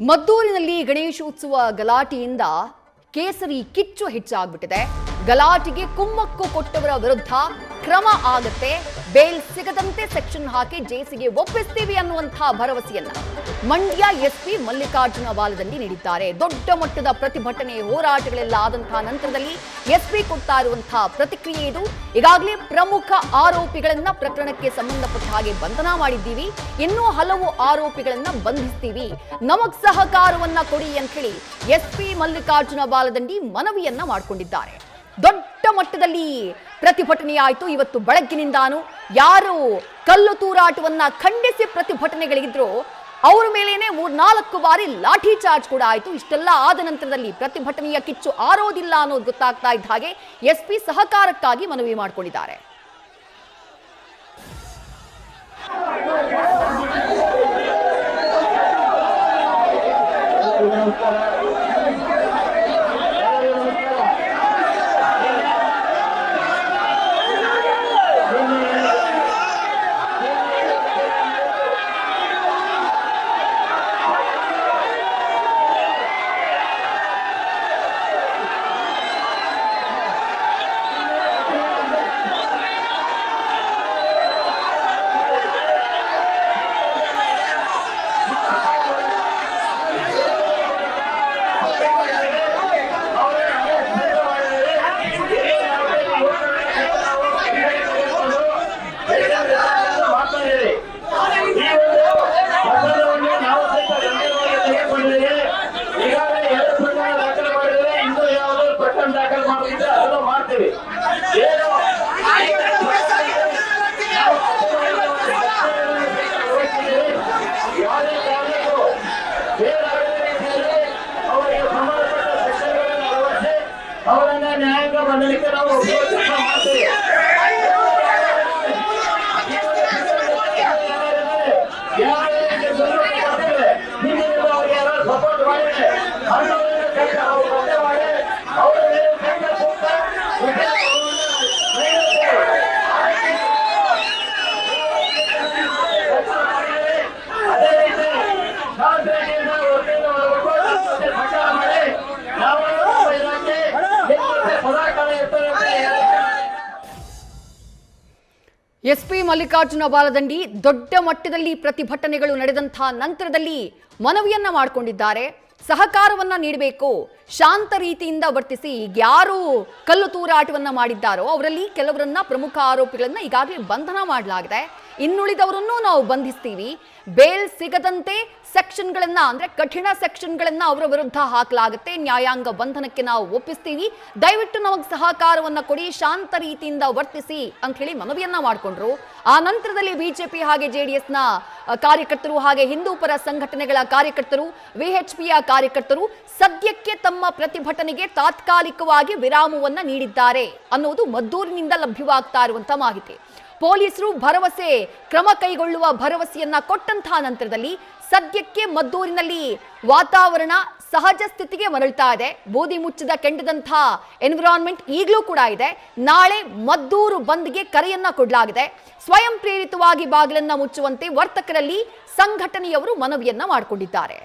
ಮದ್ದೂರಿನಲ್ಲಿ ಗಣೇಶೋತ್ಸವ ಗಲಾಟೆಯಿಂದ ಕೇಸರಿ ಕಿಚ್ಚು ಹೆಚ್ಚಾಗ್ಬಿಟ್ಟಿದೆ. ಗಲಾಟೆಗೆ ಕುಮ್ಮಕ್ಕು ಕೊಟ್ಟವರ ವಿರುದ್ಧ ಕ್ರಮ ಆಗುತ್ತೆ, ಬೇಲ್ ಸಿಗದಂತೆ ಸೆಕ್ಷನ್ ಹಾಕಿ ಜೇಸಿಗೆ ಒಪ್ಪಿಸ್ತೀವಿ ಅನ್ನುವಂತಹ ಭರವಸೆಯನ್ನ ಮಂಡ್ಯ ಎಸ್ಪಿ ಮಲ್ಲಿಕಾರ್ಜುನ ಬಾಲದಂಡಿ ನೀಡಿದ್ದಾರೆ. ದೊಡ್ಡ ಮಟ್ಟದ ಪ್ರತಿಭಟನೆ ಹೋರಾಟಗಳೆಲ್ಲ ಆದಂತಹ ನಂತರದಲ್ಲಿ ಎಸ್ಪಿ ಕೊಡ್ತಾ ಇರುವಂತಹ ಪ್ರತಿಕ್ರಿಯೆ ಇದು. ಈಗಾಗಲೇ ಪ್ರಮುಖ ಆರೋಪಿಗಳನ್ನ ಪ್ರಕರಣಕ್ಕೆ ಸಂಬಂಧಪಟ್ಟ ಹಾಗೆ ಬಂಧನ ಮಾಡಿದ್ದೀವಿ, ಇನ್ನೂ ಹಲವು ಆರೋಪಿಗಳನ್ನ ಬಂಧಿಸ್ತೀವಿ, ನಮಗ್ ಸಹಕಾರವನ್ನ ಕೊಡಿ ಅಂತ ಹೇಳಿ ಎಸ್ಪಿ ಮಲ್ಲಿಕಾರ್ಜುನ ಬಾಲದಂಡಿ ಮನವಿಯನ್ನ ಮಾಡಿಕೊಂಡಿದ್ದಾರೆ. ದೊಡ್ಡ ಮಟ್ಟದಲ್ಲಿ ಪ್ರತಿಭಟನೆ ಆಯಿತು. ಇವತ್ತು ಬೆಳಗ್ಗಿನಿಂದಾನು ಯಾರು ಕಲ್ಲು ತೂರಾಟವನ್ನ ಖಂಡಿಸಿ ಪ್ರತಿಭಟನೆಗಳಿದ್ರು ಅವರ ಮೇಲೇನೆ 3-4 ಬಾರಿ ಲಾಠಿ ಚಾರ್ಜ್ ಕೂಡ ಆಯಿತು. ಇಷ್ಟೆಲ್ಲ ಆದ ನಂತರದಲ್ಲಿ ಪ್ರತಿಭಟನೆಯ ಕಿಚ್ಚು ಆರೋದಿಲ್ಲ ಅನ್ನೋದು ಗೊತ್ತಾಗ್ತಾ ಇದ್ದ ಹಾಗೆ ಎಸ್ಪಿ ಸಹಕಾರಕ್ಕಾಗಿ ಮನವಿ ಮಾಡಿಕೊಂಡಿದ್ದಾರೆ. ಎಸ್ಪಿ ಮಲ್ಲಿಕಾರ್ಜುನ ಬಾಲದಂಡಿ ದೊಡ್ಡ ಮಟ್ಟದಲ್ಲಿ ಪ್ರತಿಭಟನೆಗಳು ನಡೆದಂತಹ ನಂತರದಲ್ಲಿ ಮನವಿಯನ್ನ ಮಾಡಿಕೊಂಡಿದ್ದಾರೆ. ಸಹಕಾರವನ್ನ ನೀಡಬೇಕು, ಶಾಂತ ರೀತಿಯಿಂದ ವರ್ತಿಸಿ. ಯಾರು ಕಲ್ಲು ತೂರಾಟವನ್ನ ಮಾಡಿದ್ದಾರೋ ಅವರಲ್ಲಿ ಕೆಲವರನ್ನ ಪ್ರಮುಖ ಆರೋಪಿಗಳನ್ನ ಈಗಾಗಲೇ ಬಂಧನ ಮಾಡಲಾಗಿದೆ, ಇನ್ನುಳಿದವರನ್ನು ನಾವು ಬಂಧಿಸ್ತೀವಿ, ಬೇಲ್ ಸಿಗದಂತೆ ಸೆಕ್ಷನ್ಗಳನ್ನ ಅಂದ್ರೆ ಕಠಿಣ ಸೆಕ್ಷನ್ಗಳನ್ನ ಅವರ ವಿರುದ್ಧ ಹಾಕಲಾಗುತ್ತೆ, ನ್ಯಾಯಾಂಗ ಬಂಧನಕ್ಕೆ ನಾವು ಒಪ್ಪಿಸ್ತೀವಿ, ದಯವಿಟ್ಟು ನಮಗೆ ಸಹಕಾರವನ್ನ ಕೊಡಿ, ಶಾಂತ ರೀತಿಯಿಂದ ವರ್ತಿಸಿ ಅಂತ ಹೇಳಿ ಮನವಿಯನ್ನ ಮಾಡಿಕೊಂಡ್ರು. ಆ ನಂತರದಲ್ಲಿ ಬಿಜೆಪಿ ಹಾಗೆ ಜೆಡಿಎಸ್ನ ಕಾರ್ಯಕರ್ತರು ಹಾಗೆ ಹಿಂದೂ ಪರ ಸಂಘಟನೆಗಳ ಕಾರ್ಯಕರ್ತರು, ವಿಎಚ್ಪಿಯ ಕಾರ್ಯಕರ್ತರು ಸದ್ಯಕ್ಕೆ ತಮ್ಮ ಪ್ರತಿಭಟನೆಗೆ ತಾತ್ಕಾಲಿಕವಾಗಿ ವಿರಾಮವನ್ನ ನೀಡಿದ್ದಾರೆ ಅನ್ನೋದು ಮದ್ದೂರಿನಿಂದ ಲಭ್ಯವಾಗ್ತಾ ಇರುವಂತಹ ಮಾಹಿತಿ. ಪೊಲೀಸರು ಭರವಸೆ ಕ್ರಮ ಕೈಗೊಳ್ಳುವ ಭರವಸೆಯನ್ನ ಕೊಟ್ಟಂತಹ ನಂತರದಲ್ಲಿ ಸದ್ಯಕ್ಕೆ ಮದ್ದೂರಿನಲ್ಲಿ ವಾತಾವರಣ ಸಹಜ ಸ್ಥಿತಿಗೆ ಮರಳ್ತಾ ಇದೆ. ಬೂದಿ ಮುಚ್ಚಿದ ಕೆಂಡದಂತಹ ಎನ್ವಿರಾನ್ಮೆಂಟ್ ಈಗಲೂ ಕೂಡ ಇದೆ. ನಾಳೆ ಮದ್ದೂರು ಬಂದ್ಗೆ ಕರೆಯನ್ನ ಕೊಡಲಾಗಿದೆ. ಸ್ವಯಂ ಪ್ರೇರಿತವಾಗಿ ಬಾಗಿಲನ್ನ ಮುಚ್ಚುವಂತೆ ವರ್ತಕರಲ್ಲಿ ಸಂಘಟನೆಯವರು ಮನವಿಯನ್ನ ಮಾಡಿಕೊಂಡಿದ್ದಾರೆ.